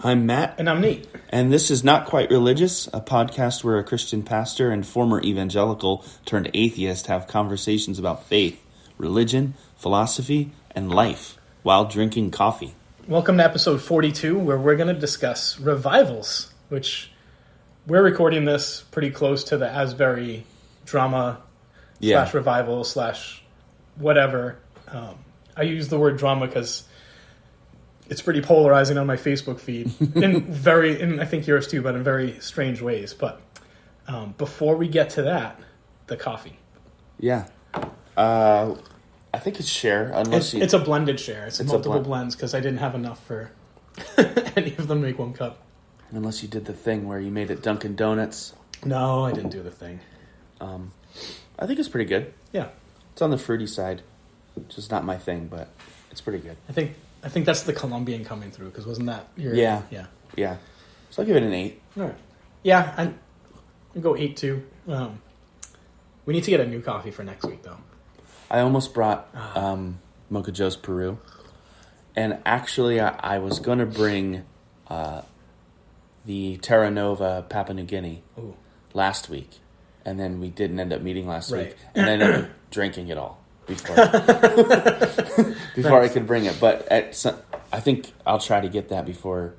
I'm Matt. And I'm Nate. And this is Not Quite Religious, a podcast where a Christian pastor and former evangelical turned atheist have conversations about faith, religion, philosophy, and life while drinking coffee. Welcome to episode 42, where we're going to discuss revivals, which we're recording this pretty close to the Asbury drama slash revival slash whatever. I use the word drama because it's pretty polarizing on my Facebook feed, and I think yours too, but in very strange ways. But before we get to that, the coffee. Yeah. I think it's share. It's a blended share. It's multiple blends because I didn't have enough for any of them to make one cup. Unless you did the thing where you made it Dunkin' Donuts. No, I didn't do the thing. I think it's pretty good. Yeah. It's on the fruity side, which is not my thing, but it's pretty good. I think that's the Colombian coming through, because wasn't that your... Yeah. Yeah. So I'll give it an 8. All right. Yeah, I'll go 8 too. We need to get a new coffee for next week, though. I almost brought Mocha Joe's Peru. And actually, I was going to bring the Terra Nova Papua New Guinea last week. And then we didn't end up meeting last week. And I ended up drinking it all before I could bring it. But I think I'll try to get that before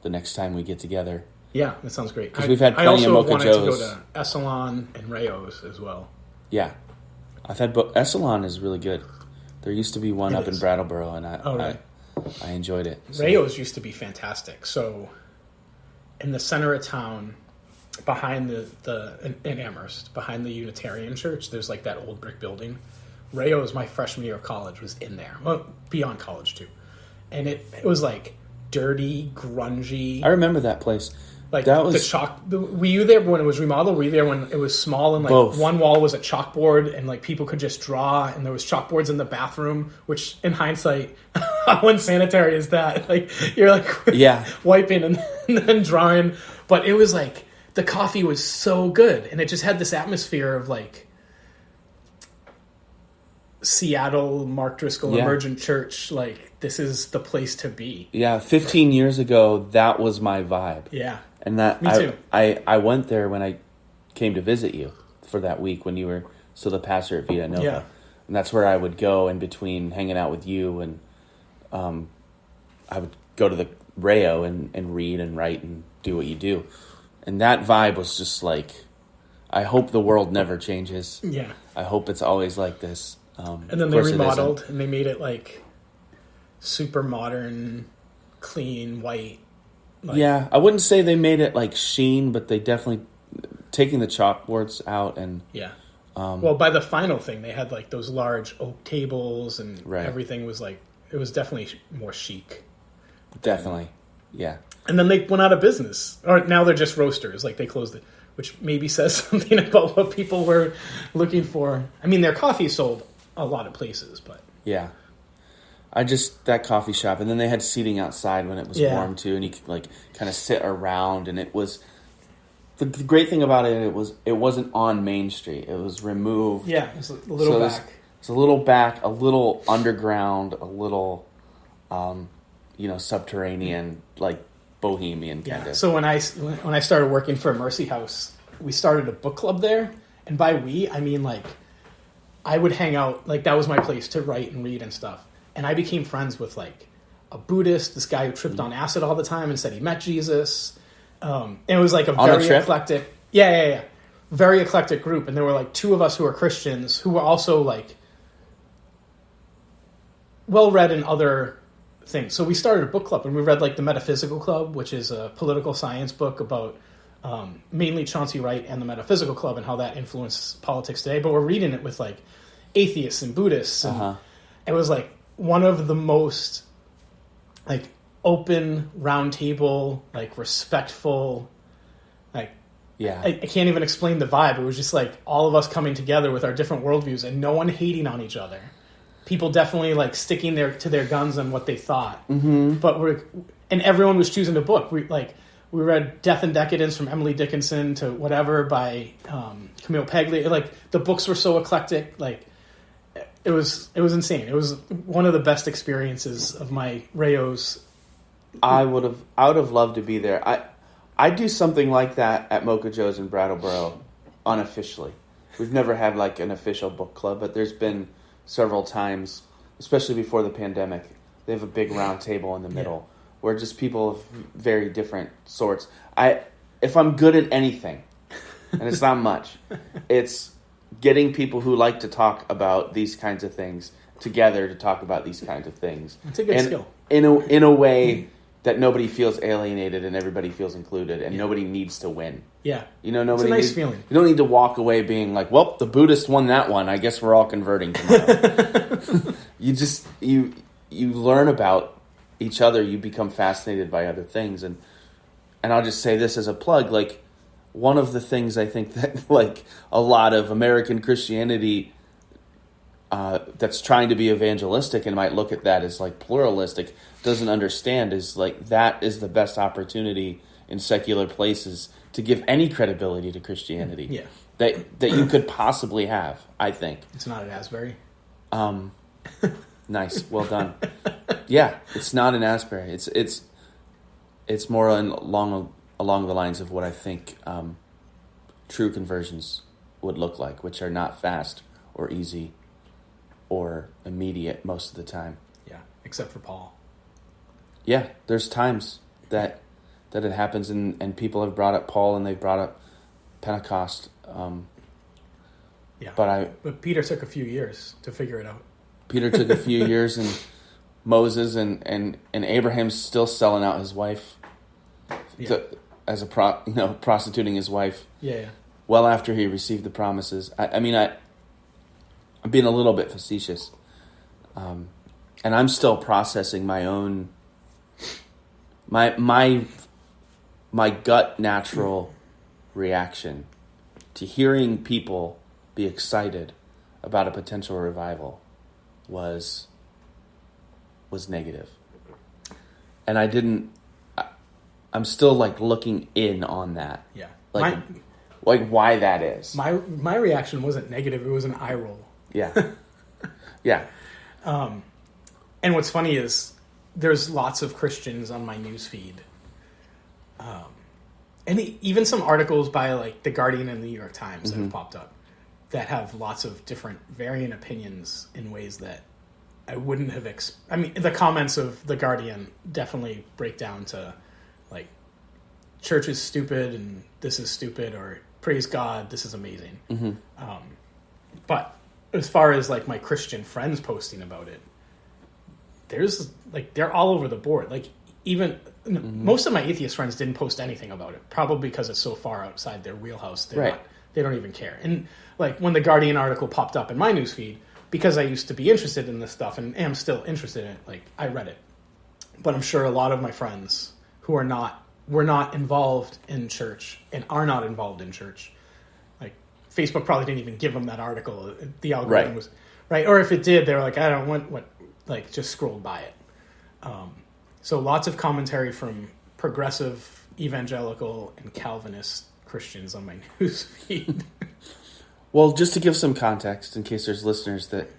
the next time we get together. Yeah, that sounds great. Because we've had plenty of Mocha Joe's. I also wanted to go to Essalon and Rayo's as well. Yeah. I've had Essalon is really good. There used to be one up in Brattleboro, and I enjoyed it. So. Rayo's used to be fantastic. So in the center of town, behind in Amherst, behind the Unitarian Church, there's like that old brick building. Rayo's, my freshman year of college, was in there. Well, beyond college too. And it was like dirty, grungy. I remember that place. Like that was the chalk. Were you there when it was remodeled? Were you there when it was small and like both. One wall was a chalkboard and like people could just draw, and there was chalkboards in the bathroom, which in hindsight, how unsanitary is that? Like you're like wiping and then drawing. But it was like the coffee was so good, and it just had this atmosphere of like Seattle, Mark Driscoll Emergent Church. Like this is the place to be. Yeah, 15 years ago, that was my vibe. Yeah. And that Me too. I went there when I came to visit you for that week when you were still the pastor at Vita Nova. Yeah. And that's where I would go in between hanging out with you, and I would go to the Rayo and read and write and do what you do. And that vibe was just like, I hope the world never changes. Yeah. I hope it's always like this. And then they remodeled and they made it like super modern, clean, white. Like, yeah, I wouldn't say they made it like sheen, but they definitely taking the chalkboards out and well, by the final thing, they had like those large oak tables and everything was like it was definitely more chic. Definitely, yeah. And then they went out of business, or now they're just roasters. Like they closed it, which maybe says something about what people were looking for. I mean, their coffee sold a lot of places, but yeah. That coffee shop, and then they had seating outside when it was warm too, and you could like kind of sit around, and it was the great thing about it. It wasn't on Main Street; it was removed. Yeah, it was a little back. It's a little back, a little underground, a little, subterranean, like bohemian kind of. So when I started working for Mercy House, we started a book club there, and by we I mean like I would hang out, like that was my place to write and read and stuff. And I became friends with like a Buddhist, this guy who tripped on acid all the time and said he met Jesus. And it was like a very eclectic, very eclectic group. And there were like 2 of us who were Christians who were also like well-read in other things. So we started a book club, and we read like the Metaphysical Club, which is a political science book about mainly Chauncey Wright and the Metaphysical Club and how that influences politics today. But we're reading it with like atheists and Buddhists. And it was like one of the most like open round table, like respectful, like I can't even explain the vibe. It was just like all of us coming together with our different worldviews and no one hating on each other. People definitely like sticking to their guns on what they thought. Mm-hmm. But everyone was choosing a book. We read Death and Decadence from Emily Dickinson to whatever by Camille Paglia. Like the books were so eclectic. Like it was insane. It was one of the best experiences of my Rayo's I would have loved to be there. I do something like that at Mocha Joe's in Brattleboro unofficially. We've never had like an official book club, but there's been several times, especially before the pandemic. They have a big round table in the middle where just people of very different sorts. If I'm good at anything, and it's not much, it's getting people who like to talk about these kinds of things together to talk about these kinds of things. It's a good skill. In a way that nobody feels alienated and everybody feels included and nobody needs to win. Yeah. Nobody it's a nice feeling. You don't need to walk away being like, well, the Buddhist won that one. I guess we're all converting tomorrow. You learn about each other. You become fascinated by other things. And I'll just say this as a plug, like, one of the things I think that, like, a lot of American Christianity that's trying to be evangelistic and might look at that as, like, pluralistic, doesn't understand is, like, that is the best opportunity in secular places to give any credibility to Christianity. Yeah. That you could possibly have, I think. It's not at Asbury. Nice. Well done. Yeah, it's not in Asbury. It's more along the lines of what I think true conversions would look like, which are not fast or easy or immediate most of the time. Yeah, except for Paul. Yeah, there's times that it happens, and people have brought up Paul and they've brought up Pentecost. But Peter took a few years to figure it out. Peter took a few years, and Moses and Abraham's still selling out his wife as a prostituting his wife. Yeah. Well after he received the promises. I'm being a little bit facetious, and I'm still processing my own my gut natural reaction to hearing people be excited about a potential revival was negative. And I'm still like looking in on that. Yeah. Like why that is. My reaction wasn't negative, it was an eye roll. Yeah. Yeah. And what's funny is there's lots of Christians on my news feed. And even some articles by like The Guardian and the New York Times that have popped up that have lots of different varying opinions in ways that I wouldn't have... the comments of The Guardian definitely break down to like, church is stupid and this is stupid, or praise God, this is amazing. But as far as like my Christian friends posting about it, there's like, they're all over the board. Like, even most of my atheist friends didn't post anything about it, probably because it's so far outside their wheelhouse. They don't even care. And like when the Guardian article popped up in my newsfeed, because I used to be interested in this stuff and am still interested in it, like I read it. But I'm sure a lot of my friends who were not involved in church and are not involved in church, like Facebook probably didn't even give them that article. The algorithm was right, or if it did, they were like, I don't want what, like just scrolled by it. So lots of commentary from progressive, evangelical, and Calvinist Christians on my news feed. Well, just to give some context, in case there's listeners that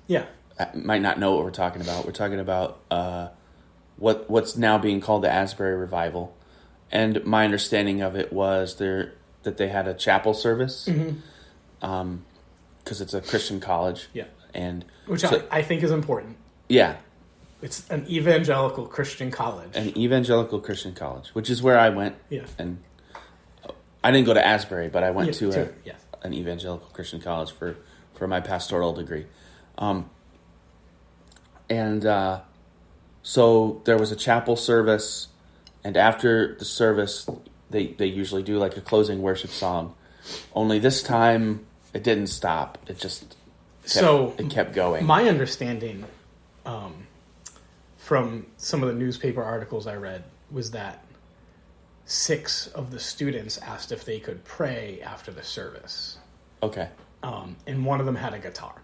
Yeah. might not know what we're talking about. We're talking about what's now being called the Asbury Revival. And my understanding of it was that they had a chapel service because it's a Christian college. Yeah. And which I think is important. Yeah. It's an evangelical Christian college. An evangelical Christian college, which is where I went. Yeah. And I didn't go to Asbury, but I went to an evangelical Christian college for my pastoral degree. So there was a chapel service, and after the service, they usually do like a closing worship song. Only this time, it didn't stop. It just kept going. My understanding from some of the newspaper articles I read was that 6 of the students asked if they could pray after the service. Okay. And one of them had a guitar.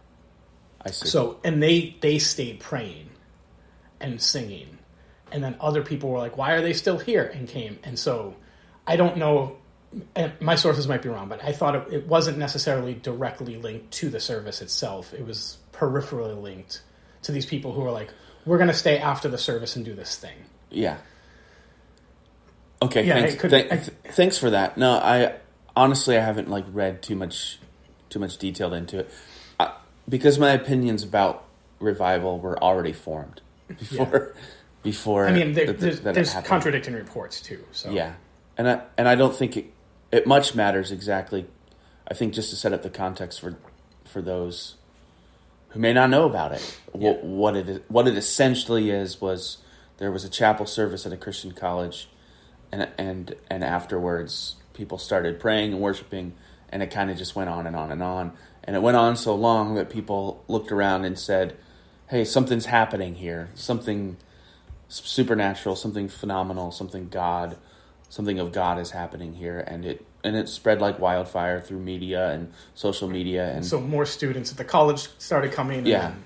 I see. So, and they stayed praying and singing. And then other people were like, why are they still here? And came. And so, I don't know, and my sources might be wrong, but I thought it wasn't necessarily directly linked to the service itself. It was peripherally linked to these people who were like, we're going to stay after the service and do this thing. Yeah. Okay, Yeah, thanks for that. No, I honestly haven't like read too much detail into it, because my opinions about revival were already formed before. I mean, that there's happened. contradicting reports too. So Yeah, and I don't think it much matters exactly. I think just to set up the context for those who may not know about it, what it essentially was there was a chapel service at a Christian college, and afterwards people started praying and worshiping, and it kind of just went on and on and on, and it went on so long that people looked around and said, "Hey, something's happening here. Something supernatural, something phenomenal, something of God is happening here," and it spread like wildfire through media and social media, and so more students at the college started coming. Yeah. And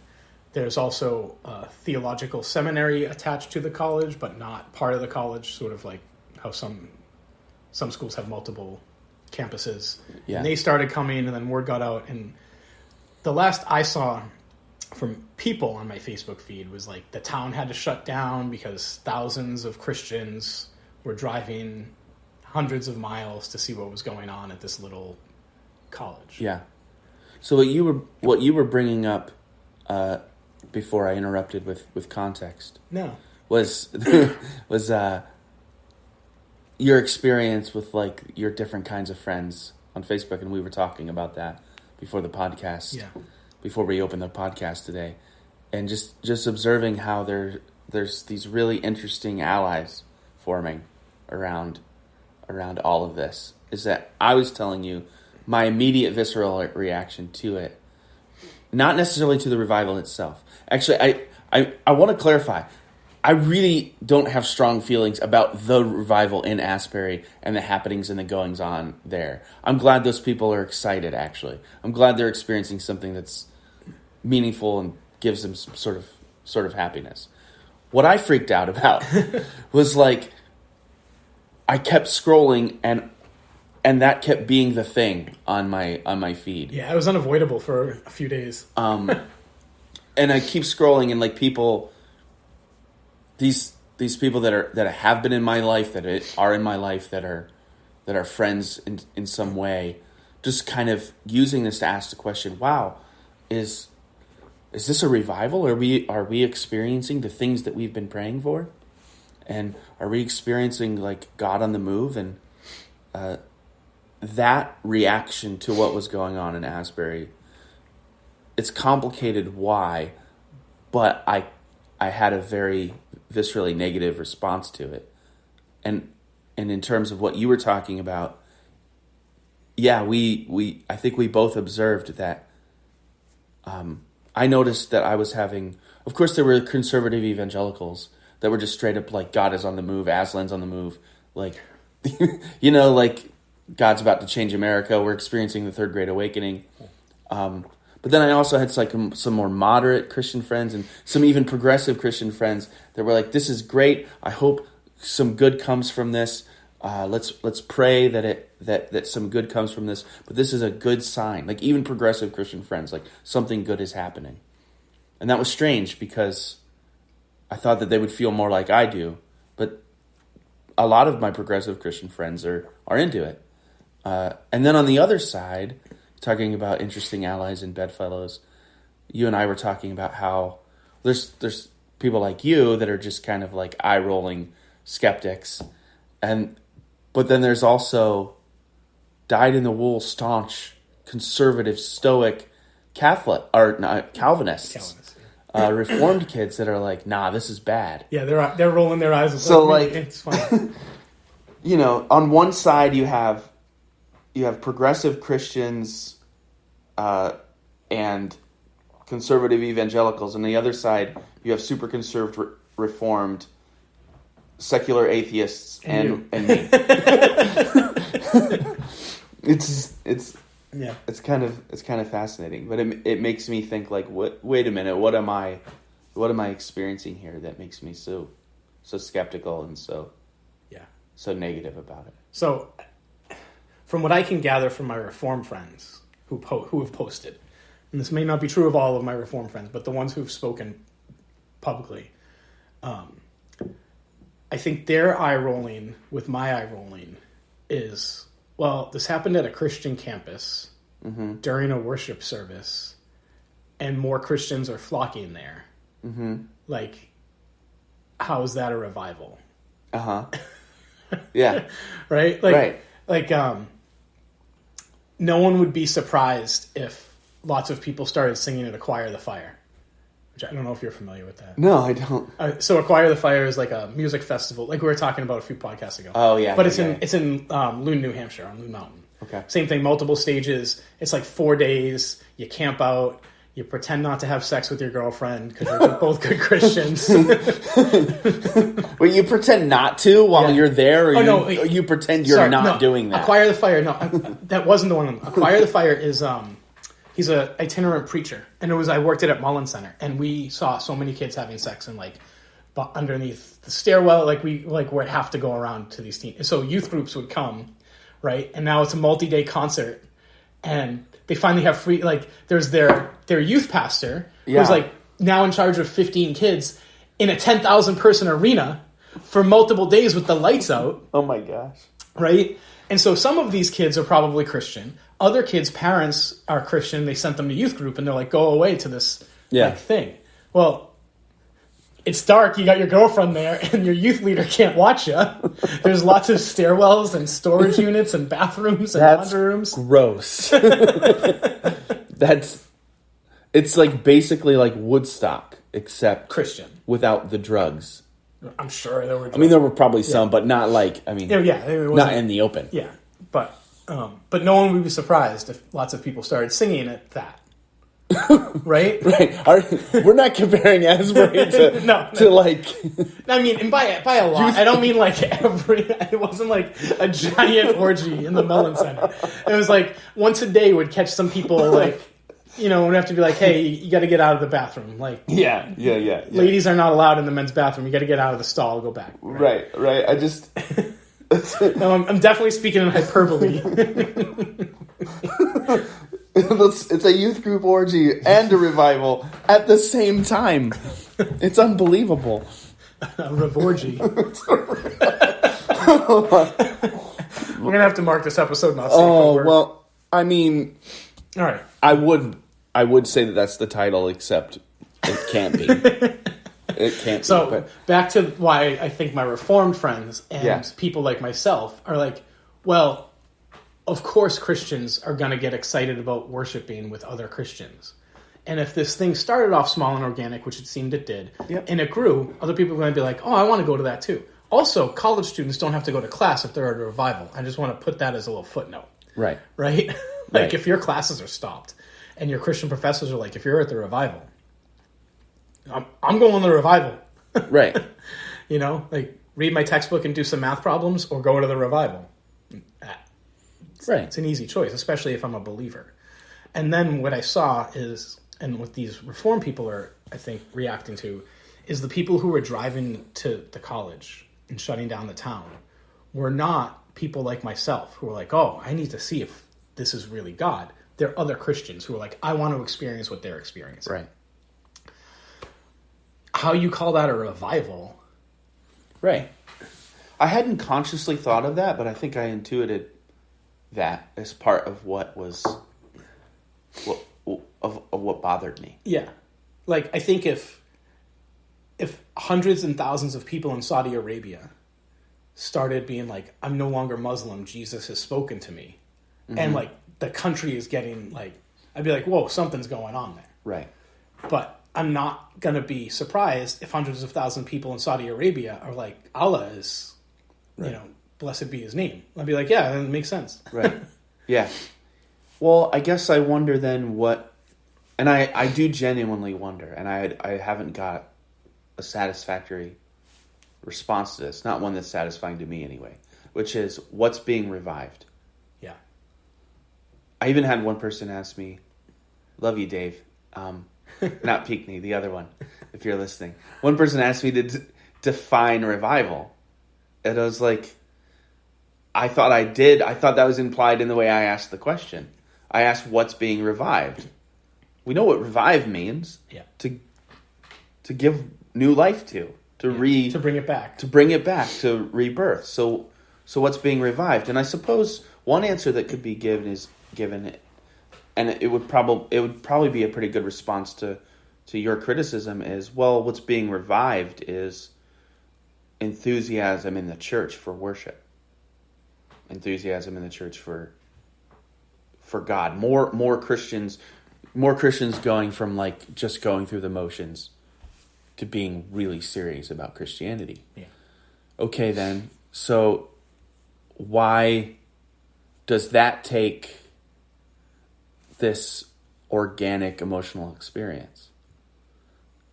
there's also a theological seminary attached to the college, but not part of the college. Sort of like how some schools have multiple campuses. Yeah. And they started coming, and then word got out. And the last I saw from people on my Facebook feed was like the town had to shut down because thousands of Christians were driving hundreds of miles to see what was going on at this little college. Yeah. So what you were bringing up before I interrupted with context was your experience with like your different kinds of friends on Facebook, and we were talking about that before the podcast. Yeah. Before we opened the podcast today, and just observing how there's these really interesting allies forming around all of this, is that I was telling you my immediate visceral reaction to it, not necessarily to the revival itself. Actually, I want to clarify. I really don't have strong feelings about the revival in Asbury and the happenings and the goings on there. I'm glad those people are excited, actually. I'm glad they're experiencing something that's meaningful and gives them some sort of happiness. What I freaked out about was like, I kept scrolling and that kept being the thing on my feed. Yeah, it was unavoidable for a few days. And I keep scrolling, and like people, these people that have been in my life, that are in my life, that are friends in some way, just kind of using this to ask the question: wow, is this a revival? Are we experiencing the things that we've been praying for? And are we experiencing like God on the move? And that reaction to what was going on in Asbury, it's complicated why, but I had a very viscerally negative response to it. And in terms of what you were talking about, yeah, I think we both observed that. I noticed that I was having, of course, there were conservative evangelicals that were just straight up like, God is on the move, Aslan's on the move, like, like God's about to change America. We're experiencing the third great awakening. But then I also had like some more moderate Christian friends and some even progressive Christian friends that were like, this is great. I hope some good comes from this. Let's pray that some good comes from this. But this is a good sign. Like even progressive Christian friends, like something good is happening. And that was strange because I thought that they would feel more like I do. But a lot of my progressive Christian friends are into it. And then on the other side, talking about interesting allies and bedfellows, you and I were talking about how there's people like you that are just kind of like eye-rolling skeptics, but then there's also dyed-in-the-wool, staunch, conservative, stoic Catholic or not, Calvinists. Reformed kids that are like, nah, this is bad. Yeah, they're rolling their eyes. So like, it's fine. On one side you have progressive Christians and conservative evangelicals. On the other side, you have super conservative, reformed, secular atheists and me. It's kind of fascinating, but it makes me think like, wait a minute, what am I experiencing here that makes me so skeptical and so negative about it? So, from what I can gather from my Reform friends who have posted, and this may not be true of all of my Reform friends, but the ones who've spoken publicly, I think their eye rolling with my eye rolling is, well, this happened at a Christian campus during a worship service, and more Christians are flocking there. Like, how is that a revival? Yeah. Right? Like, no one would be surprised if lots of people started singing at Acquire the Fire. Which I don't know if you're familiar with that. No, I don't. So Acquire the Fire is like a music festival, like we were talking about a few podcasts ago. Oh, yeah. But it's in Loon, New Hampshire, on Loon Mountain. Okay. Same thing, multiple stages. It's like 4 days. You camp out. You pretend not to have sex with your girlfriend because you're both good Christians. Wait, you pretend not to while you're there, or you pretend you're not doing that? Acquire the Fire. No, that wasn't the one. Acquire the Fire is he's a itinerant preacher, and I worked at Mullen Center, and we saw so many kids having sex and underneath the stairwell, we would have to go around to these teens. So youth groups would come, right? And now it's a multi-day concert, and they finally have free. There's their youth pastor who's now in charge of 15 kids in a 10,000 person arena for multiple days with the lights out. Oh my gosh! Right? And so some of these kids are probably Christian. Other kids' parents are Christian. They sent them to youth group, and they're like, go away to this thing. Well, it's dark. You got your girlfriend there, and your youth leader can't watch you. There's lots of stairwells and storage units and bathrooms and laundry rooms. Gross. It's basically like Woodstock, except Christian without the drugs. I'm sure there were drugs. I mean, there were probably some, but not it wasn't, not in the open. Yeah, but no one would be surprised if lots of people started singing at that. Right? Right. We're not comparing Asbury to I mean, and by a lot, I don't mean it wasn't like a giant orgy in the Mullen Center. It was once a day would catch some people would have to be hey, you got to get out of the bathroom. Yeah. Ladies are not allowed in the men's bathroom. You got to get out of the stall, go back. Right. I just... No, I'm definitely speaking in hyperbole. It's a youth group orgy and a revival at the same time. It's unbelievable. A revorgy. We're going to have to mark this episode not safe for work. Well, I mean... All right. I would say that that's the title, except it can't be. It can't be. So, back to why I think my Reformed friends and people like myself are well, of course Christians are going to get excited about worshiping with other Christians. And if this thing started off small and organic, which it seemed it did, and it grew, other people are going to be oh, I want to go to that too. Also, college students don't have to go to class if they're at a revival. I just want to put that as a little footnote. Right. Right? If your classes are stopped and your Christian professors are if you're at the revival, I'm going to the revival. Right. Read my textbook and do some math problems or go to the revival. Right. It's an easy choice, especially if I'm a believer. And then what I saw is, and what these Reformed people are, I think, reacting to, is the people who were driving to the college and shutting down the town were not people like myself who were oh, I need to see if this is really God. They're other Christians who are I want to experience what they're experiencing. Right. How you call that a revival? Right. I hadn't consciously thought of that, but I think I intuited that as part of what bothered me. Yeah. I think if hundreds and thousands of people in Saudi Arabia started being I'm no longer Muslim, Jesus has spoken to me, and the country is getting I'd be whoa, something's going on there. Right. But I'm not going to be surprised if hundreds of thousands of people in Saudi Arabia are Allah is, blessed be his name. I'd be yeah, that makes sense. Right. Yeah. Well, I guess I wonder then what, and I do genuinely wonder, and I haven't got a satisfactory response to this, not one that's satisfying to me anyway, which is what's being revived. Yeah. I even had one person ask me, love you, Dave, not Peakney, the other one, if you're listening. One person asked me to define revival. And I was I thought I did. I thought that was implied in the way I asked the question. I asked what's being revived. We know what revive means. Yeah. To give new life to. to bring it back, to rebirth. So what's being revived? And I suppose one answer that could be given, and it would probably be a pretty good response to your criticism is, well, what's being revived is enthusiasm in the church for worship, enthusiasm in the church for God. More Christians going from like just going through the motions to being really serious about Christianity. Yeah. Okay, then. So why does that take this organic emotional experience?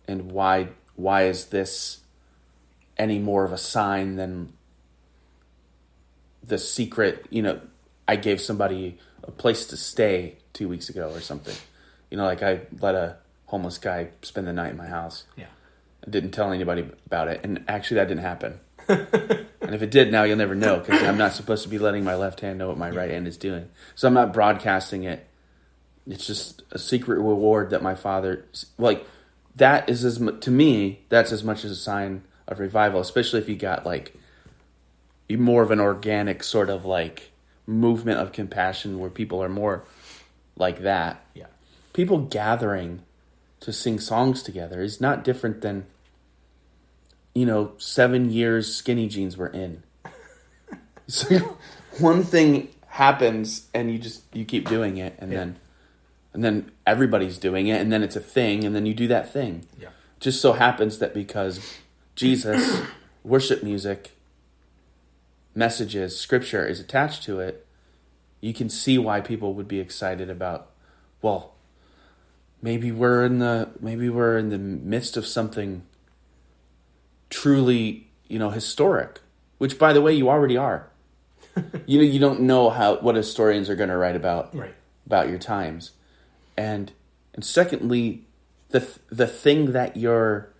And why is this any more of a sign than the secret, I gave somebody a place to stay 2 weeks ago or something. Like I let a homeless guy spend the night in my house. Yeah. I didn't tell anybody about it. And actually that didn't happen. And if it did, now you'll never know, because I'm not supposed to be letting my left hand know what my right hand is doing. So I'm not broadcasting it. It's just a secret reward that my Father, like, that is to me, that's as much as a sign of revival, especially if you got like more of an organic sort of like movement of compassion where people are more like that. Yeah. People gathering to sing songs together is not different than 7 years skinny jeans were in. So one thing happens and you keep doing it, and then everybody's doing it, and then it's a thing, and then you do that thing. Yeah. Just so happens that because Jesus, worship music, messages, scripture is attached to it, you can see why people would be excited about, well, maybe we're in the midst of something truly, historic, which, by the way, you already are. You don't know what historians are going to write about your times. And secondly, the thing that you're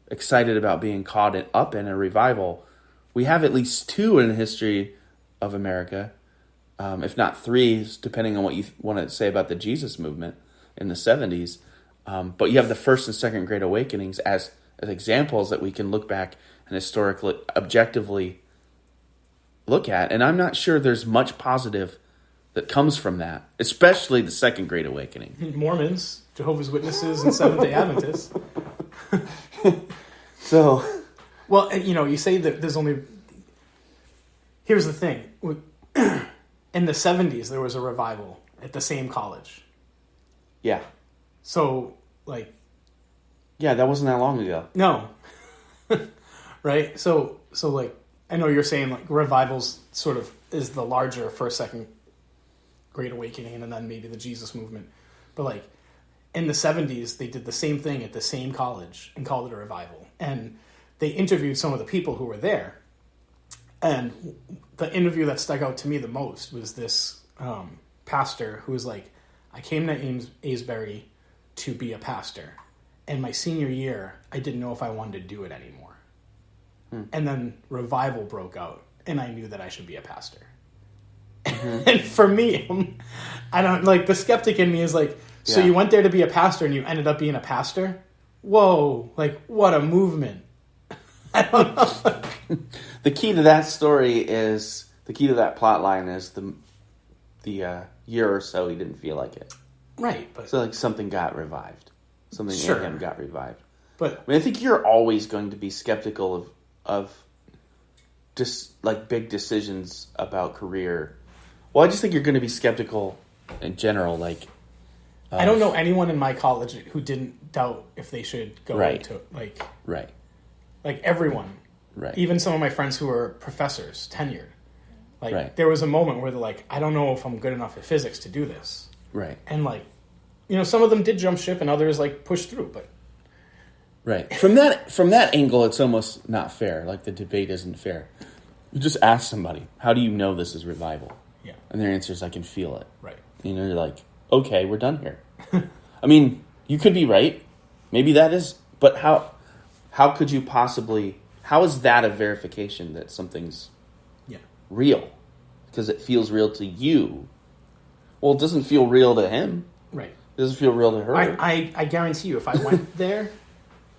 excited about being caught up in a revival, we have at least 2 in the history of America, if not 3, depending on what you want to say about the Jesus movement in the 70s. But you have the first and second Great Awakenings as examples that we can look back and historically, objectively look at. And I'm not sure there's much positive that comes from that, especially the second Great Awakening. Mormons, Jehovah's Witnesses, and Seventh-day Adventists. So, well, you say that there's only. Here's the thing: in the 70s, there was a revival at the same college. Yeah. So, like. Yeah, that wasn't that long ago. No. Right. So like, I know you're saying like revivals sort of is the larger first, second Great Awakening, and then maybe the Jesus movement. But like in the 70s, they did the same thing at the same college and called it a revival. And they interviewed some of the people who were there. And the interview that stuck out to me the most was this pastor who was like, I came to Asbury to be a pastor. And my senior year, I didn't know if I wanted to do it anymore. And then revival broke out, and I knew that I should be a pastor. Mm-hmm. And for me, I don't like, the skeptic in me is like, so you went there to be a pastor and you ended up being a pastor? Whoa, like what a movement. I don't know. The key to that plot line is the year or so he didn't feel like it. Right. But so like something got revived. Something in him got revived. But I think you're always going to be skeptical of just like big decisions about career. Well, I just think you're going to be skeptical in general. Like, I don't know anyone in my college who didn't doubt if they should go into like everyone. Right. Even some of my friends who were professors, tenured. Like there was a moment where they're like, I don't know if I'm good enough at physics to do this. Right. And like, some of them did jump ship and others like pushed through, but. Right. From that angle, it's almost not fair. Like the debate isn't fair. You just ask somebody, how do you know this is revival? Yeah. And their answer is, I can feel it. Right. You're like, okay, we're done here. I mean, you could be right. Maybe that is, but how could you possibly, how is that a verification that something's real? Because it feels real to you. Well, it doesn't feel real to him. Right. It doesn't feel real to her. I guarantee you, if I went there,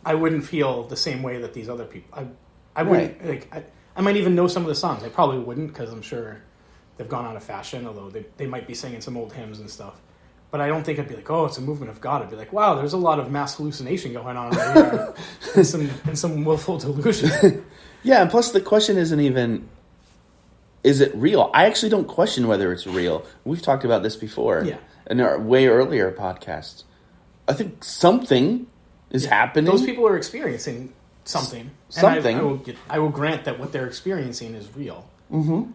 I wouldn't feel the same way that these other people. I wouldn't I might even know some of the songs. I probably wouldn't because I'm sure they've gone out of fashion. Although they might be singing some old hymns and stuff. But I don't think I'd be like, oh, it's a movement of God. I'd be like, wow, there's a lot of mass hallucination going on right here, and some willful delusion. Yeah, and plus the question isn't even, is it real? I actually don't question whether it's real. We've talked about this before in our way earlier podcasts. I think something is happening. Those people are experiencing something. Something. And I will grant that what they're experiencing is real. Mm-hmm.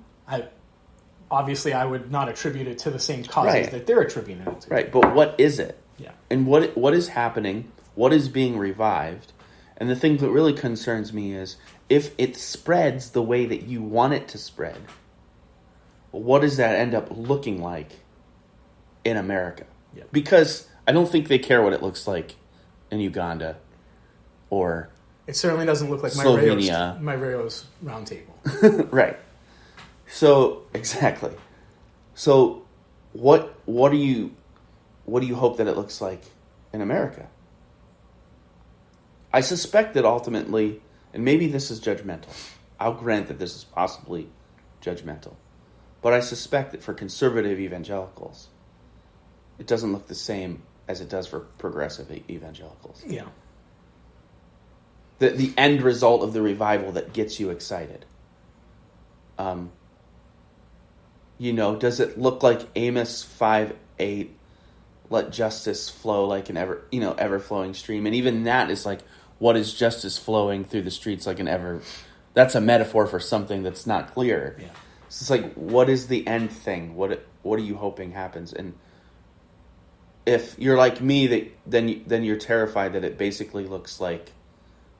Obviously, I would not attribute it to the same causes that they're attributing it to. Right, but what is it? Yeah. And what is happening? What is being revived? And the thing that really concerns me is if it spreads the way that you want it to spread, what does that end up looking like in America? Yeah. Because I don't think they care what it looks like in Uganda or it certainly doesn't look like Slovenia. my Rayo's round table. Right. So exactly. So what do you hope that it looks like in America? I suspect that ultimately, and maybe this is judgmental. I'll grant that this is possibly judgmental. But I suspect that for conservative evangelicals, it doesn't look the same as it does for progressive evangelicals. Yeah. The end result of the revival that gets you excited. Does it look like Amos 5:8? Let justice flow like an ever-flowing stream. And even that is like, what is justice flowing through the streets like an ever... That's a metaphor for something that's not clear. Yeah. So it's like, what is the end thing? What are you hoping happens? And if you're like me, then you're terrified that it basically looks like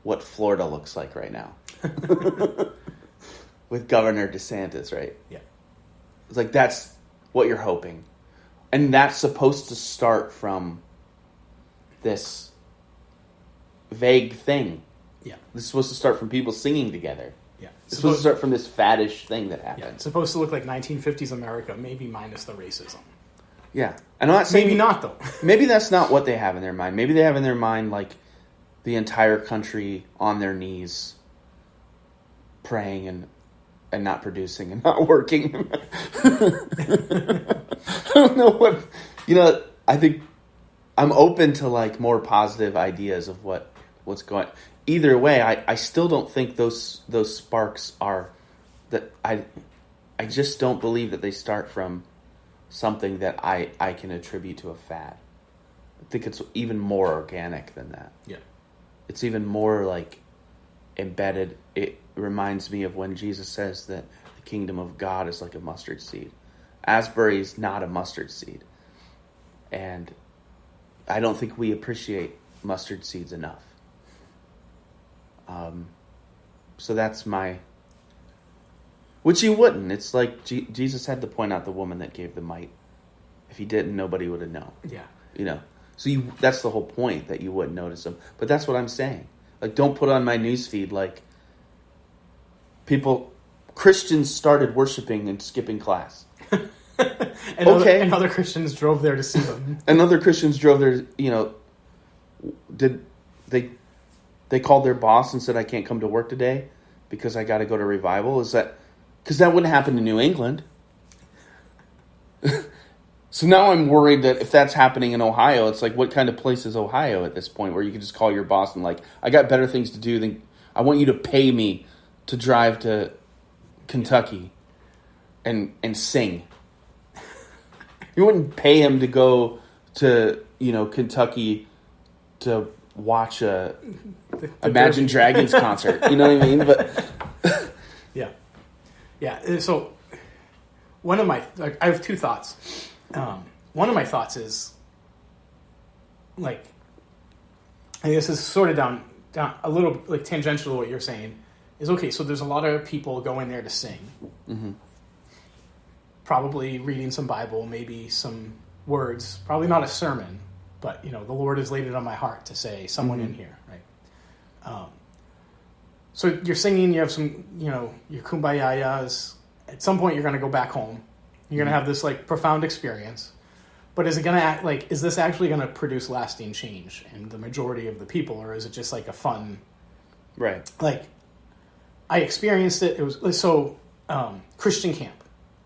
what Florida looks like right now. With Governor DeSantis, right? Yeah. It's like that's what you're hoping. And that's supposed to start from this vague thing. Yeah. This is supposed to start from people singing together. Yeah. It's supposed to start from this faddish thing that happened. Yeah. It's supposed to look like 1950s America, maybe minus the racism. Yeah. And I'm not saying... Maybe not, though. Maybe that's not what they have in their mind. Maybe they have in their mind, like, the entire country on their knees praying and not producing and not working. I don't know what... I think I'm open to, like, more positive ideas of what's going... Either way, I still don't think those sparks are... that I just don't believe that they start from something that I can attribute to a fad. I think it's even more organic than that. Yeah. It's even more like embedded. It reminds me of when Jesus says that the kingdom of God is like a mustard seed. Asbury is not a mustard seed. And I don't think we appreciate mustard seeds enough. So that's my... Which you wouldn't. It's like Jesus had to point out the woman that gave the mite. If he didn't, nobody would have known. Yeah. So that's the whole point, that you wouldn't notice them. But that's what I'm saying. Like, don't put on my newsfeed, like, Christians started worshiping and skipping class. And other Christians drove there to see them. And other Christians drove there, did they called their boss and said, I can't come to work today because I got to go to revival? Is that... Because that wouldn't happen in New England. So now I'm worried that if that's happening in Ohio, it's like, what kind of place is Ohio at this point where you can just call your boss and like, I got better things to do than... I want you to pay me to drive to Kentucky and sing. You wouldn't pay him to go to, Kentucky to watch the Imagine Dragons concert. You know what I mean? But... Yeah, so I have two thoughts. One of my thoughts is, like, I think this is sort of down a little, like, tangential to what you're saying, is, okay, so there's a lot of people going there to sing. Mm-hmm. Probably reading some Bible, maybe some words, probably not a sermon, but, the Lord has laid it on my heart to say, someone in here, right? So you're singing, you have some, your kumbayayas. At some point, you're going to go back home. You're going to have this, like, profound experience. but is it going to act like, is this actually going to produce lasting change in the majority of the people, or is it just like a fun, right? Like, I experienced it. It was so Christian camp.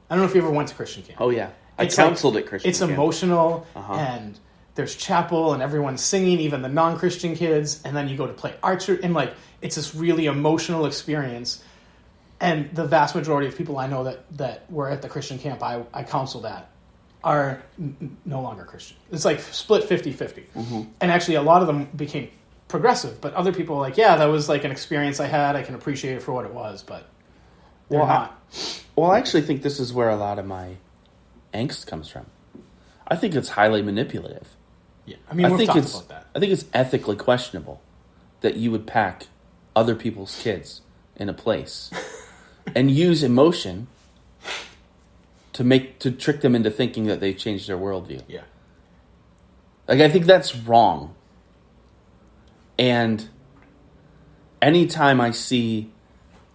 I don't know if you ever went to Christian camp. Oh yeah, I counseled at Christian It's camp. emotional, and there's chapel, and everyone's singing, even the non-Christian kids, and then you go to play archery, and like it's this really emotional experience. And the vast majority of people I know that were at the Christian camp I counseled at are no longer Christian. It's like split 50-50. And actually a lot of them became progressive, but other people are like, yeah, that was like an experience I had. I can appreciate it for what it was, but they're not. I actually think this is where a lot of my angst comes from. I think it's highly manipulative. Yeah, I mean, we've talked about that. I think it's ethically questionable that you would pack other people's kids in a place and use emotion to trick them into thinking that they've changed their worldview. Yeah. Like, I think that's wrong. And anytime I see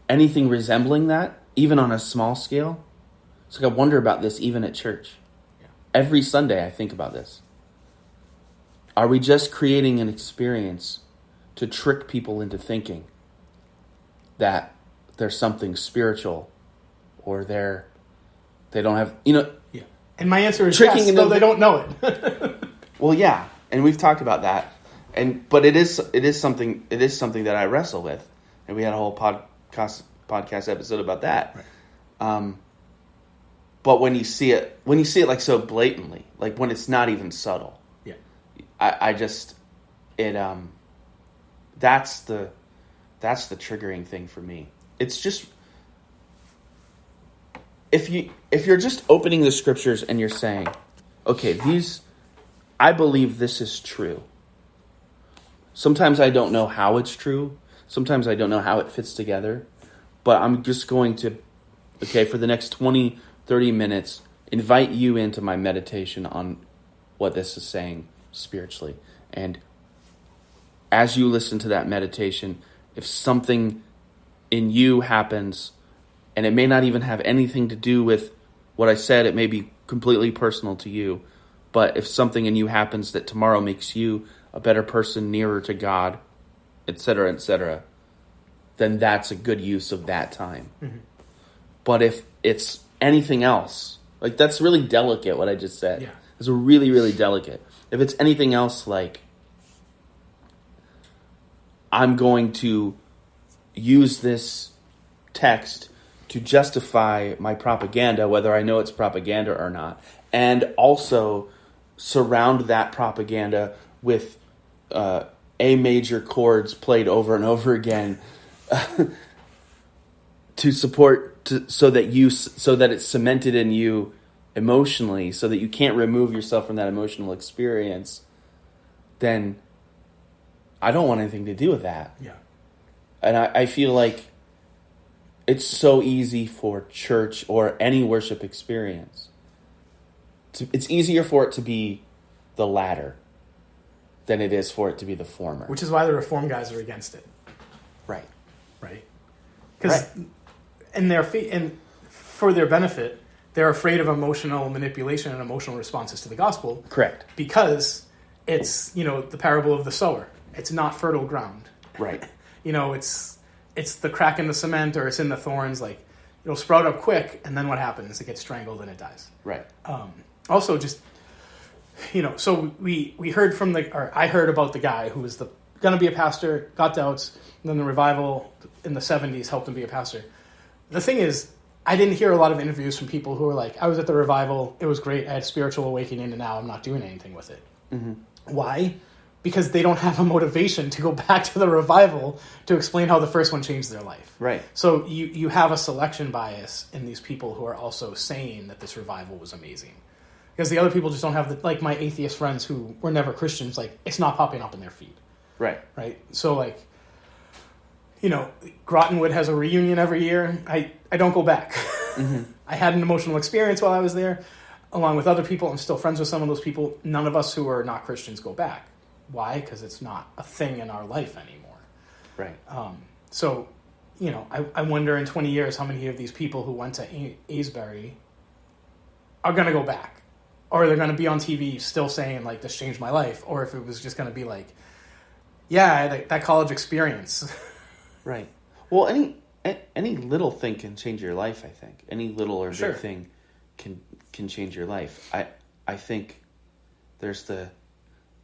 anything resembling that, even on a small scale, it's like I wonder about this even at church. Yeah. Every Sunday I think about this. Are we just creating an experience to trick people into thinking that there's something spiritual, or they don't have, Yeah. And my answer is yes, though they don't know it. Well, yeah, and we've talked about that, but it is something that I wrestle with, and we had a whole podcast episode about that. Right. But when you see it like so blatantly, like when it's not even subtle, yeah, that's the triggering thing for me. It's just if you're just opening the scriptures and you're saying, okay, I believe this is true. Sometimes I don't know how it's true. Sometimes I don't know how it fits together. But I'm just going to, for the next 20, 30 minutes, invite you into my meditation on what this is saying spiritually. And as you listen to that meditation, if something in you happens, and it may not even have anything to do with what I said, it may be completely personal to you, but if something in you happens that tomorrow makes you a better person, nearer to God, etc., then that's a good use of that time. Mm-hmm. But if it's anything else, like that's really delicate what I just said. Yeah. It's really, really delicate. If it's anything else, like I'm going to use this text to justify my propaganda, whether I know it's propaganda or not, and also surround that propaganda with A major chords played over and over again to support, so that it's cemented in you emotionally, so that you can't remove yourself from that emotional experience, then I don't want anything to do with that. Yeah. And I feel like it's so easy for church or any worship experience. It's easier for it to be the latter than it is for it to be the former. Which is why the Reform guys are against it. Right. Right. Because and for their benefit, they're afraid of emotional manipulation and emotional responses to the gospel. Correct. Because it's, the parable of the sower. It's not fertile ground. Right. It's the crack in the cement, or it's in the thorns. Like, it'll sprout up quick, and then what happens? It gets strangled and it dies. Right. Also, just so we heard I heard about the guy who was going to be a pastor, got doubts, and then the revival in the 70s helped him be a pastor. The thing is, I didn't hear a lot of interviews from people who were like, I was at the revival, it was great, I had spiritual awakening, and now I'm not doing anything with it. Mm-hmm. Why? Because they don't have a motivation to go back to the revival to explain how the first one changed their life. Right. So you have a selection bias in these people who are also saying that this revival was amazing. Because the other people just don't have like my atheist friends who were never Christians, like, it's not popping up in their feed. Right. Right. So, like, Grottenwood has a reunion every year. I don't go back. Mm-hmm. I had an emotional experience while I was there, along with other people. I'm still friends with some of those people. None of us who are not Christians go back. Why? Because it's not a thing in our life anymore. Right. So, I wonder in 20 years how many of these people who went to Asbury are going to go back. or they're going to be on TV still saying like this changed my life, or if it was just going to be like, yeah, that college experience. Right. Well, any little thing can change your life. I think any little or Sure. big thing can change your life. I think there's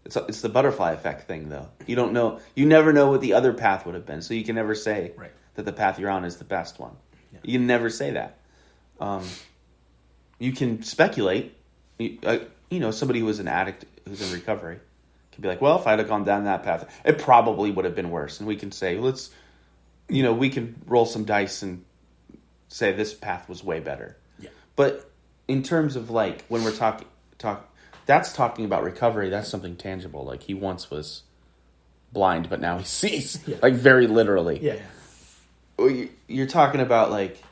it's the butterfly effect thing, though. You don't know. You never know what the other path would have been, so you can never say Right. that the path you're on is the best one. Yeah. You can never say that. You can speculate. Somebody who was an addict who's in recovery can be like, well, if I'd have gone down that path, it probably would have been worse. And we can say, we can roll some dice and say this path was way better. Yeah. But in terms of like when we're that's talking about recovery. That's something tangible. Like he once was blind, but now he sees. Yeah. Like very literally. Yeah. You're talking about like,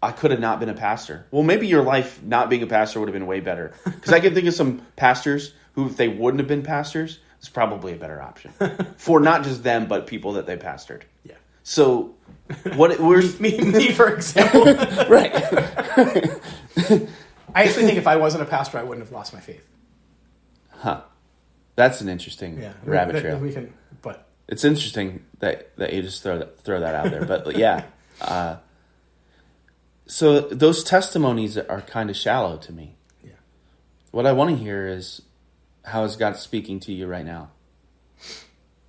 I could have not been a pastor. Well, maybe your life not being a pastor would have been way better. Because I can think of some pastors who, if they wouldn't have been pastors, it's probably a better option for not just them, but people that they pastored. Yeah. So, we're me for example. Right. I actually think if I wasn't a pastor, I wouldn't have lost my faith. Huh. That's an interesting rabbit trail. But it's interesting that you just throw that out there. But yeah. So those testimonies are kind of shallow to me. Yeah. What I want to hear is, how is God speaking to you right now?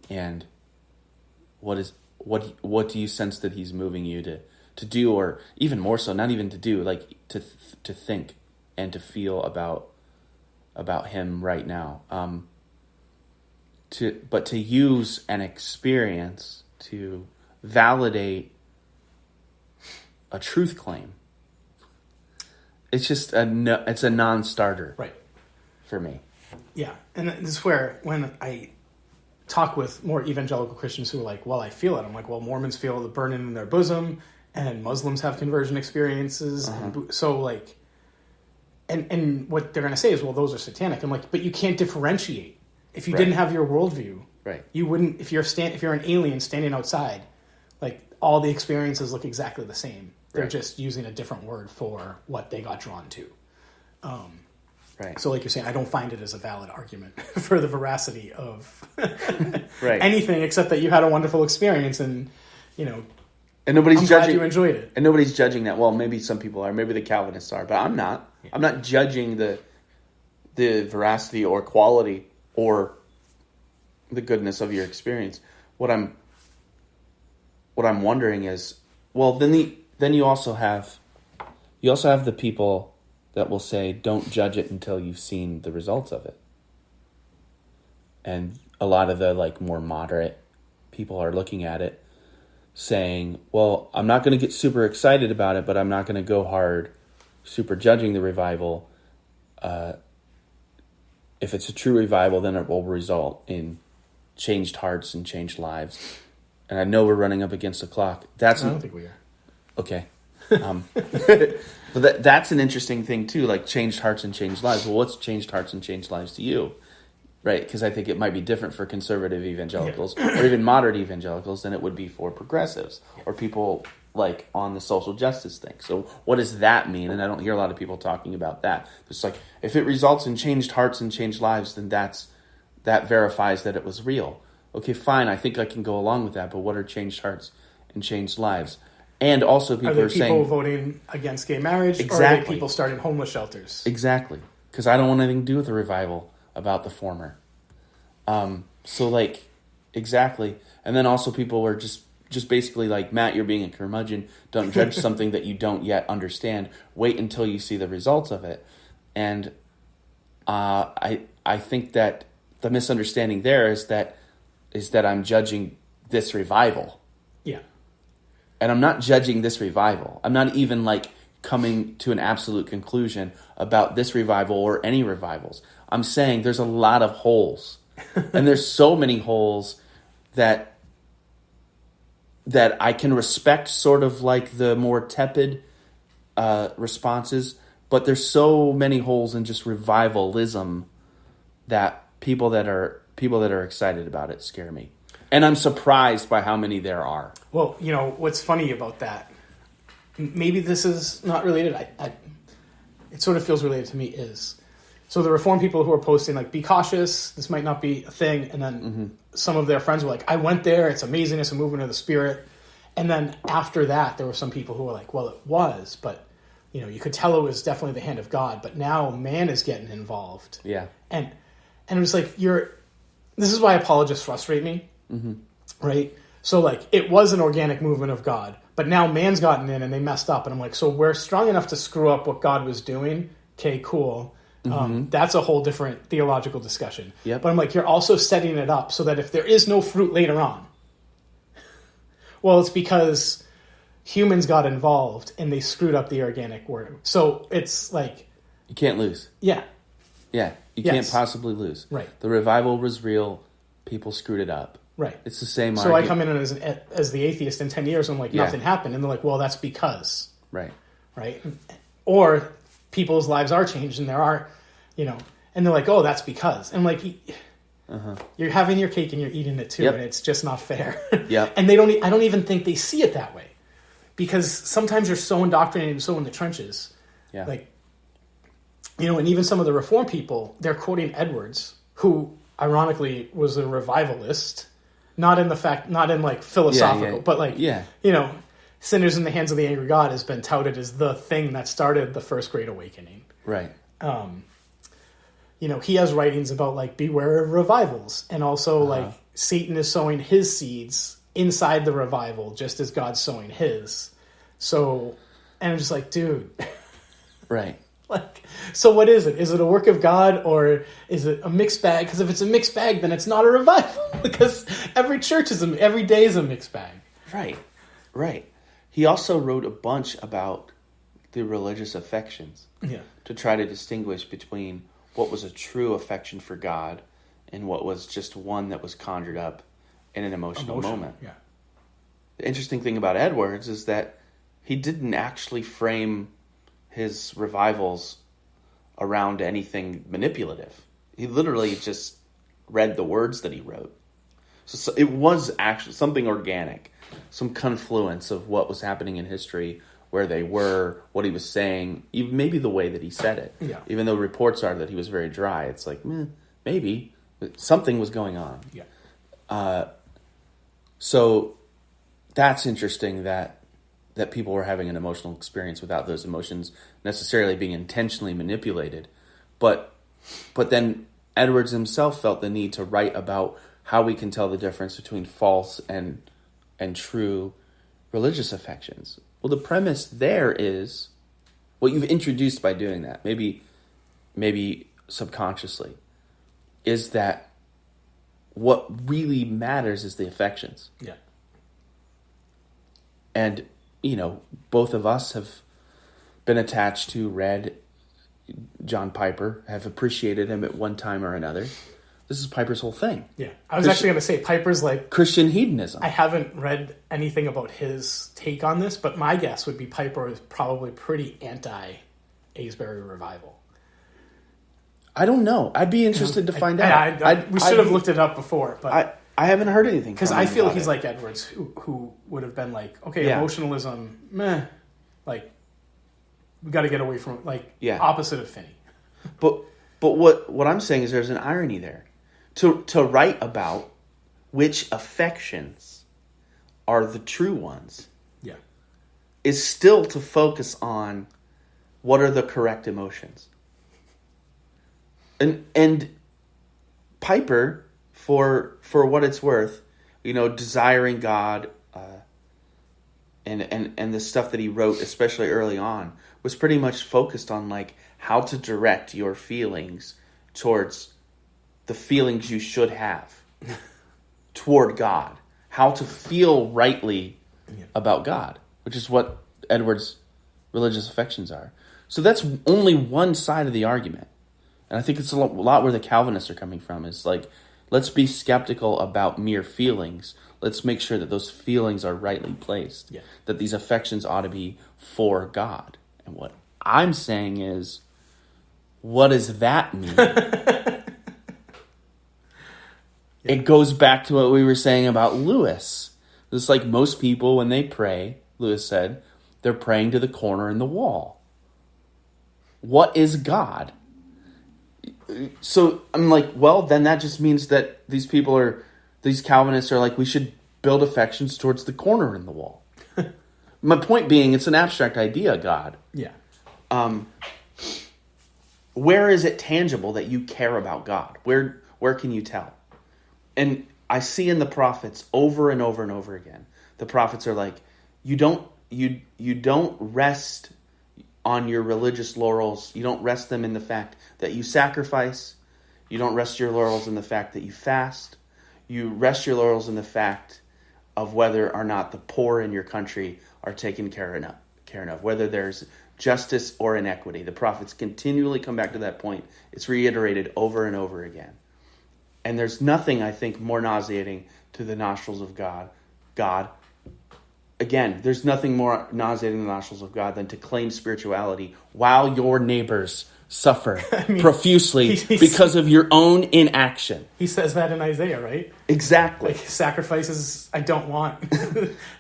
And what do you sense that he's moving you to do, or even more so, not even to do, like to think and to feel about him right now. But to use an experience to validate a truth claim. It's just it's a non-starter, right, for me. Yeah, and this is where when I talk with more evangelical Christians who are like, well, I feel it. I'm like, well, Mormons feel the burden in their bosom, and Muslims have conversion experiences. Uh-huh. And so like, and what they're going to say is, well, those are satanic. I'm like, but you can't differentiate. If you Right. didn't have your worldview, Right. you wouldn't, if you're an alien standing outside, like all the experiences look exactly the same. They're Right. just using a different word for what they got drawn to. Right. So like you're saying, I don't find it as a valid argument for the veracity of Right. anything except that you had a wonderful experience and, And nobody's I'm judging. glad you enjoyed it. And nobody's judging that. Well, maybe some people are. Maybe the Calvinists are, but I'm not. Yeah. I'm not judging the veracity or quality or the goodness of your experience. What I'm wondering is, well, then you also have the people that will say, don't judge it until you've seen the results of it. And a lot of the like more moderate people are looking at it saying, well, I'm not going to get super excited about it, but I'm not going to go hard super judging the revival. If it's a true revival, then it will result in changed hearts and changed lives. And I know we're running up against the clock. I don't think we are. Okay. But that's an interesting thing too, like changed hearts and changed lives. Well, what's changed hearts and changed lives to you? Right? Because I think it might be different for conservative evangelicals or even moderate evangelicals than it would be for progressives or people like on the social justice thing. So what does that mean? And I don't hear a lot of people talking about that. It's like, if it results in changed hearts and changed lives, then that verifies that it was real. Okay, fine. I think I can go along with that. But what are changed hearts and changed lives? And also people are saying... people voting against gay marriage? Exactly. Or are they people starting homeless shelters? Exactly. Because I don't want anything to do with the revival about the former. So, like, exactly. And then also people are just basically like, Matt, you're being a curmudgeon. Don't judge something that you don't yet understand. Wait until you see the results of it. And I think that the misunderstanding there is that I'm judging this revival. Yeah. And I'm not judging this revival. I'm not even like coming to an absolute conclusion about this revival or any revivals. I'm saying there's a lot of holes. And there's so many holes that I can respect sort of like the more tepid responses, but there's so many holes in just revivalism that people that are excited about it scare me. And I'm surprised by how many there are. Well, what's funny about that, maybe this is not related. it sort of feels related to me is, so the Reformed people who are posting like, be cautious, this might not be a thing. And then some of their friends were like, I went there, it's amazing, it's a movement of the Spirit. And then after that, there were some people who were like, well, it was, but you could tell it was definitely the hand of God, but now man is getting involved. Yeah. And it was like, this is why apologists frustrate me, right? So like, it was an organic movement of God, but now man's gotten in and they messed up. And I'm like, so we're strong enough to screw up what God was doing. Okay, cool. That's a whole different theological discussion. Yep. But I'm like, you're also setting it up so that if there is no fruit later on, well, it's because humans got involved and they screwed up the organic word. So it's like... You can't lose. Yeah. Yeah, you can't possibly lose. Right. The revival was real. People screwed it up. Right. It's the same So I come in as the atheist in 10 years, and I'm like, nothing happened. And they're like, well, that's because. Right. Right? Or people's lives are changed, and there are, and they're like, oh, that's because. And I'm like, you're having your cake and you're eating it too, and it's just not fair. Yep. And I don't even think they see it that way. Because sometimes you're so indoctrinated and so in the trenches. Yeah. Like, and even some of the Reformed people, they're quoting Edwards, who ironically was a revivalist, not in like philosophical, but like, Sinners in the Hands of the Angry God has been touted as the thing that started the First Great Awakening. Right. He has writings about like, beware of revivals, and also like Satan is sowing his seeds inside the revival, just as God's sowing his. So, and I'm just like, dude. Right. Like, so what is it? Is it a work of God, or is it a mixed bag? Because if it's a mixed bag, then it's not a revival. Because every day is a mixed bag. Right. Right. He also wrote a bunch about the religious affections. Yeah. To try to distinguish between what was a true affection for God and what was just one that was conjured up in an emotional moment. Yeah. The interesting thing about Edwards is that he didn't actually frame his revivals around anything manipulative. He literally just read the words that he wrote. So it was actually something organic, some confluence of what was happening in history, where they were, what he was saying, even maybe the way that he said it. Yeah. Even though reports are that he was very dry, it's like, maybe something was going on. Yeah. So that's interesting that people were having an emotional experience without those emotions necessarily being intentionally manipulated. But then Edwards himself felt the need to write about how we can tell the difference between false and true religious affections. Well, the premise there is what you've introduced by doing that, maybe subconsciously, is that what really matters is the affections. Yeah. And, both of us have been attached to, read John Piper, have appreciated him at one time or another. This is Piper's whole thing. Yeah. I was actually going to say, Piper's like... Christian hedonism. I haven't read anything about his take on this, but my guess would be Piper is probably pretty anti-Asbury revival. I don't know. I'd be interested to find out. We should have looked it up before, but... I haven't heard anything. Because I feel he's like Edwards, who would have been like, okay, emotionalism, meh. Like, we got to get away from opposite of Finney. But what I'm saying is there's an irony there. To write about which affections are the true ones, is still to focus on what are the correct emotions. And Piper, for what it's worth, desiring God, and the stuff that he wrote, especially early on, was pretty much focused on like how to direct your feelings towards the feelings you should have toward God, how to feel rightly about God, which is what Edwards' religious affections are. So that's only one side of the argument. And I think it's a lot where the Calvinists are coming from. Is like, let's be skeptical about mere feelings. Let's make sure that those feelings are rightly placed. Yeah. That these affections ought to be for God. And what I'm saying is, what does that mean? It goes back to what we were saying about Lewis. It's like most people, when they pray, Lewis said, they're praying to the corner in the wall. what is God? So I'm like, well, then that just means that these Calvinists are like, we should build affections towards the corner in the wall. My point being, it's an abstract idea, God. Yeah. Where is it tangible that you care about God? Where can you tell? And I see in the prophets over and over and over again, the prophets are like, you don't rest on your religious laurels. You don't rest them in the fact that you sacrifice. You don't rest your laurels in the fact that you fast. You rest your laurels in the fact of whether or not the poor in your country are taken care of, whether there's justice or inequity. The prophets continually come back to that point. It's reiterated over and over again. And there's nothing, I think, more nauseating to the nostrils of God. Again, there's nothing more nauseating to the nostrils of God than to claim spirituality while your neighbors suffer profusely because of your own inaction. He says that in Isaiah, right? Exactly. Like, sacrifices I don't want.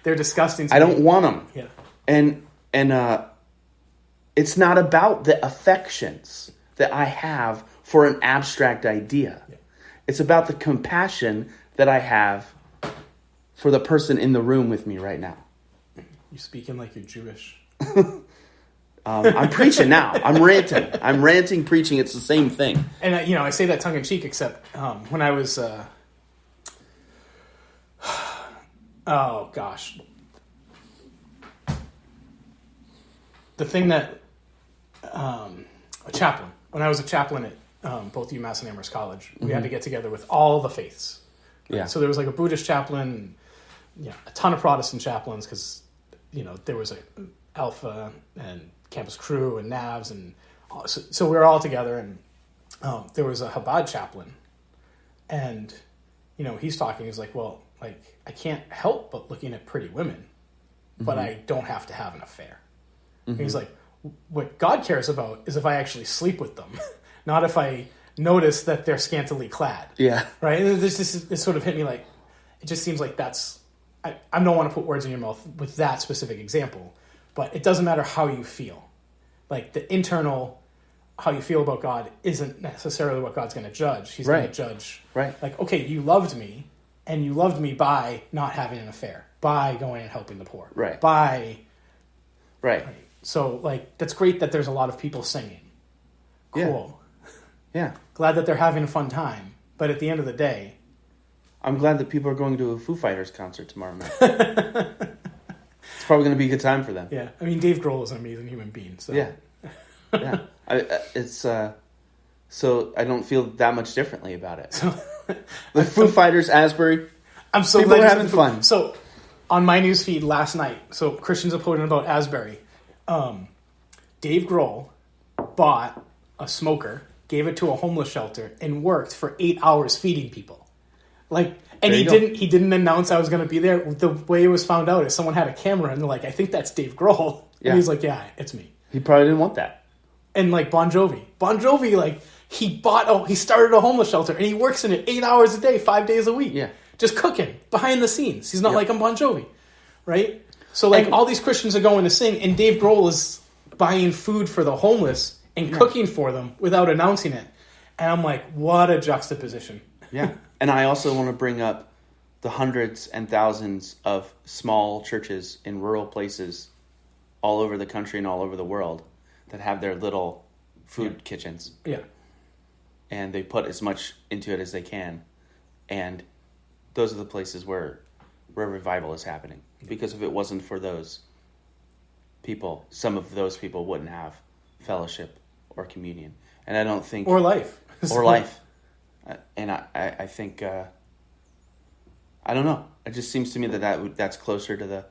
They're disgusting to I me. don't want them. Yeah. And it's not about the affections that I have for an abstract idea. Yeah. It's about the compassion that I have for the person in the room with me right now. You're speaking like you're Jewish. I'm preaching now. I'm ranting, preaching. It's the same thing. And, I say that tongue-in-cheek, except when I was... oh, gosh. The thing that... a chaplain. When I was a chaplain at both UMass and Amherst College, we had to get together with all the faiths. Right? Yeah. So there was like a Buddhist chaplain, a ton of Protestant chaplains, because, there was a Alpha and Campus Crew and Navs, and so we were all together, and there was a Chabad chaplain, and he's talking. He's like, well, like, I can't help but looking at pretty women, but I don't have to have an affair. And he's like, what God cares about is if I actually sleep with them, not if I notice that they're scantily clad. Yeah, right. And this sort of hit me like, it just seems like that's. I don't want to put words in your mouth with that specific example, but it doesn't matter how you feel. Like, the internal, how you feel about God isn't necessarily what God's going to judge. He's going to judge, like, okay, you loved me, and you loved me by not having an affair, by going and helping the poor, Right. So, like, that's great that there's a lot of people singing. Cool. Yeah. Glad that they're having a fun time. But at the end of the day... I'm glad that people are going to a Foo Fighters concert tomorrow night. It's probably going to be a good time for them. Yeah. I mean, Dave Grohl is an amazing human being. So. Yeah. So I don't feel that much differently about it. The Foo Fighters, Asbury. I'm so people glad are having fun. So on my newsfeed last night, so Christians are quoting about Asbury. Dave Grohl bought a smoker, gave it to a homeless shelter, and worked for 8 hours feeding people. Like, and he didn't announce I was going to be there. The way it was found out is someone had a camera, and they're like, I think that's Dave Grohl. Yeah. And he's like, yeah, it's me. He probably didn't want that. And like Bon Jovi, like, he started a homeless shelter, and he works in it 8 hours a day, 5 days a week. Yeah. Just cooking behind the scenes. He's not like I'm Bon Jovi, right? So like, all these Christians are going to sing, and Dave Grohl is buying food for the homeless and cooking for them without announcing it. And I'm like, what a juxtaposition. Yeah. And I also want to bring up the hundreds and thousands of small churches in rural places all over the country and all over the world that have their little food kitchens. Yeah. And they put as much into it as they can. And those are the places where revival is happening. Because if it wasn't for those people, some of those people wouldn't have fellowship or communion. And I don't think... Or life. Or life. And I think... I don't know. It just seems to me that's closer to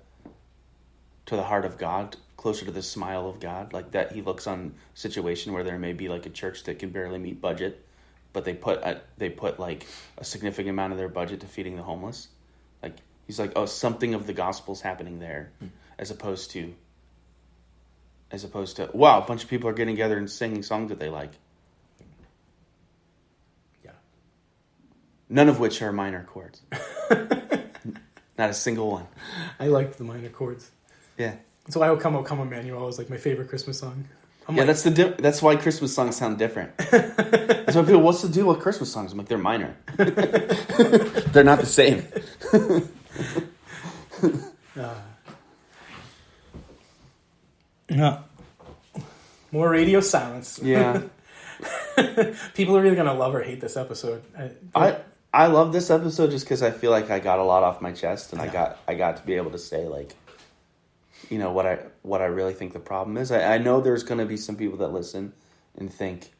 the heart of God, closer to the smile of God. Like, that he looks on a situation where there may be like a church that can barely meet budget, but they put like a significant amount of their budget to feeding the homeless. Like, he's like, oh, something of the gospel's happening there, as opposed to wow, a bunch of people are getting together and singing songs that they like. Yeah. None of which are minor chords. Not a single one. I liked the minor chords. Yeah. So I Will Come, O Come, Emmanuel was like my favorite Christmas song. Yeah, that's that's why Christmas songs sound different. So people, what's the deal with Christmas songs? I'm like, they're minor. They're not the same. No. More radio silence. Yeah. People are either going to love or hate this episode. I love this episode just because I feel like I got a lot off my chest, and I got to be able to say, like, you know, what I really think the problem is. I know there's going to be some people that listen and think,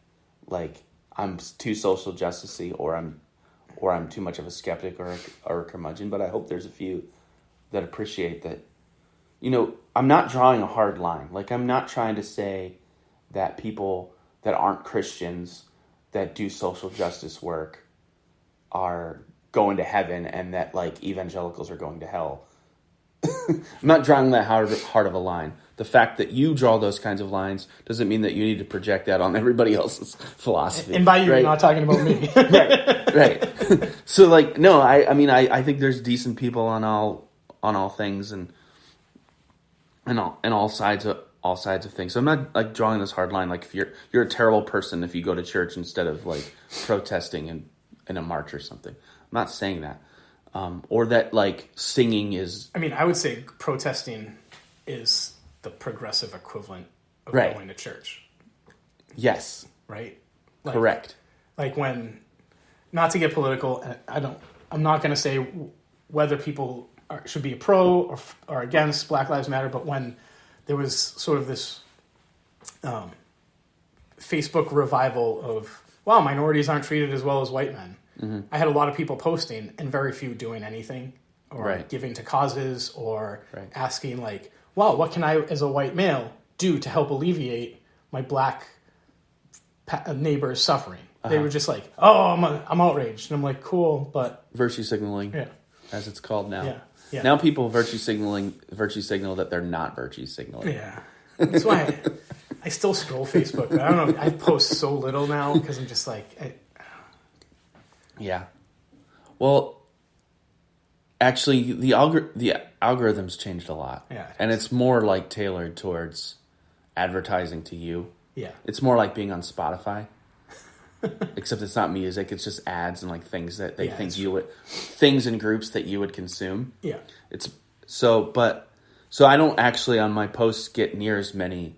like, I'm too social justicey, or I'm too much of a skeptic or a curmudgeon. But I hope there's a few that appreciate that. You know, I'm not drawing a hard line. Like, I'm not trying to say that people that aren't Christians that do social justice work are going to heaven, and that, like, evangelicals are going to hell. I'm not drawing that hard of a line. The fact that you draw those kinds of lines doesn't mean that you need to project that on everybody else's philosophy. And by you, right? You're not talking about me. right. So, like, no, I mean, I think there's decent people on all things and all sides of things. So I'm not, like, drawing this hard line. Like, if you're a terrible person if you go to church instead of, like, protesting in a march or something. I'm not saying that. Or that, like, singing is... I mean, I would say protesting is the progressive equivalent of going to church. Yes. Right? Like, correct. Like, when... Not to get political, I'm not going to say whether people should be pro or against Black Lives Matter, but when there was sort of this Facebook revival of, wow, minorities aren't treated as well as white men. Mm-hmm. I had a lot of people posting and very few doing anything or giving to causes or asking, like, wow, what can I, as a white male, do to help alleviate my black neighbor's suffering? They were just like, oh, I'm outraged. And I'm like, cool, but... Virtue signaling, as it's called now. Yeah. Now people virtue signal that they're not virtue signaling. Yeah. That's why I still scroll Facebook. But I don't know. I post so little now because I'm just like... Yeah. Well, actually, the algorithms changed a lot. Yeah. And it's more, like, tailored towards advertising to you. Yeah. It's more like being on Spotify. Except it's not music, it's just ads and, like, things that they think you would... Things and groups that you would consume. Yeah. So I don't actually, on my posts, get near as many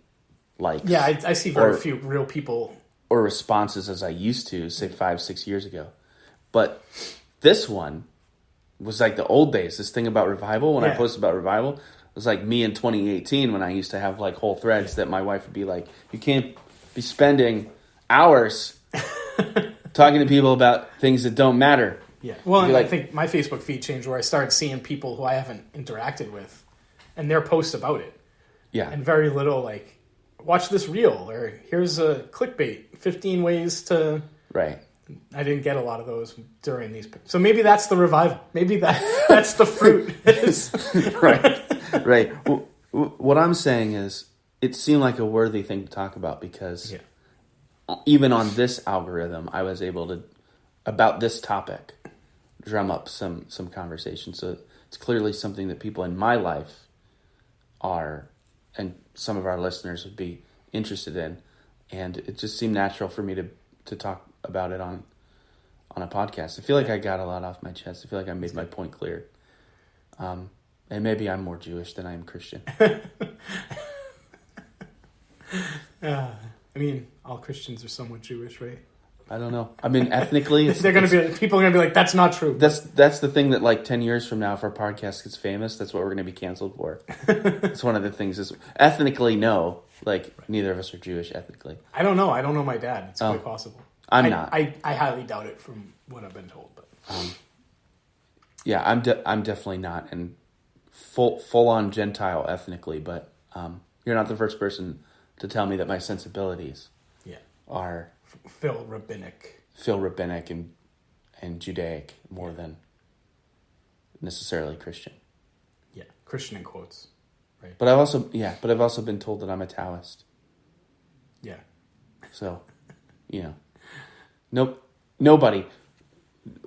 likes. Yeah, I see very few real people... Or responses as I used to, say, 5-6 years ago. But this one was like the old days. This thing about revival, when I posted about revival, it was like me in 2018 when I used to have, like, whole threads that my wife would be like, you can't be spending hours talking to people about things that don't matter. Yeah. Well, and like, I think my Facebook feed changed where I started seeing people who I haven't interacted with and their posts about it. Yeah. And very little, like, watch this reel, or here's a clickbait, 15 ways to... Right. I didn't get a lot of those during these. So maybe that's the revival. Maybe that's the fruit. Right. Well, what I'm saying is it seemed like a worthy thing to talk about because even on this algorithm, I was able to, about this topic, drum up some conversation. So it's clearly something that people in my life are, and some of our listeners would be interested in. And it just seemed natural for me to talk about it on a podcast. I feel like I got a lot off my chest. I feel like I made my point clear. And maybe I'm more Jewish than I am Christian. I mean, all Christians are somewhat Jewish, right? I don't know. I mean, ethnically, people are gonna be like, that's not true. That's the thing that, like, 10 years from now, if our podcast gets famous, that's what we're gonna be canceled for. It's one of the things. Is ethnically, no. Like, neither of us are Jewish ethnically. I don't know. I don't know my dad. It's quite possible. I'm not. I highly doubt it from what I've been told. But yeah, I'm definitely not, and full on Gentile ethnically. But you're not the first person to tell me that my sensibilities are feel rabbinic and Judaic more than necessarily Christian. Yeah, Christian in quotes, right? But I've also been told that I'm a Taoist. Yeah. So, you know. Nope. Nobody,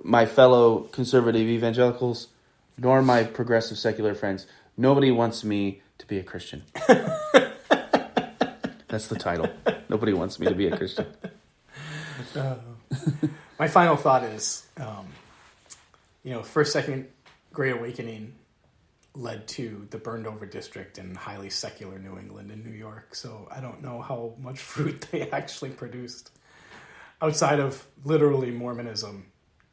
my fellow conservative evangelicals, nor my progressive secular friends, nobody wants me to be a Christian. That's the title. Nobody wants me to be a Christian. My final thought is, first, second Great Awakening led to the burned over district in highly secular New England and New York. So I don't know how much fruit they actually produced outside of literally Mormonism,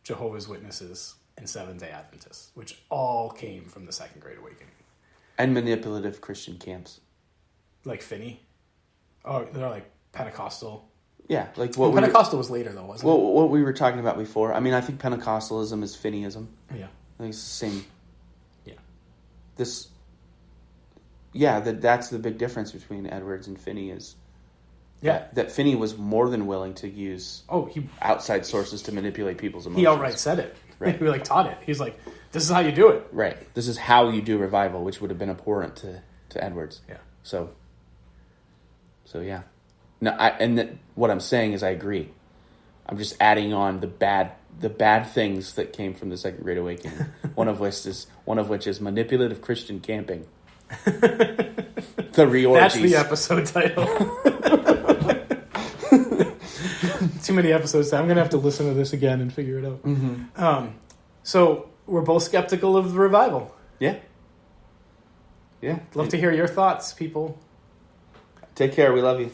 Jehovah's Witnesses, and Seventh-day Adventists, which all came from the Second Great Awakening. And manipulative Christian camps. Like Finney? Oh, they're like Pentecostal. Yeah, like what Pentecostal was later, though, wasn't it? What we were talking about before. I mean, I think Pentecostalism is Finneyism. Yeah. I think it's the same. Yeah. That's the big difference between Edwards and Finney is that Finney was more than willing to use outside sources to manipulate people's emotions. He outright said it. Right. He taught it. He's like, this is how you do it. Right. This is how you do revival, which would have been abhorrent to Edwards. Yeah. So yeah. No, what I'm saying is I agree. I'm just adding on the bad things that came from the Second Great Awakening. one of which is manipulative Christian camping. The reorgies. That's the episode title. Too many episodes. I'm gonna have to listen to this again and figure it out. Mm-hmm. So we're both skeptical of the revival. Yeah. Love to hear your thoughts, people. Take care. We love you.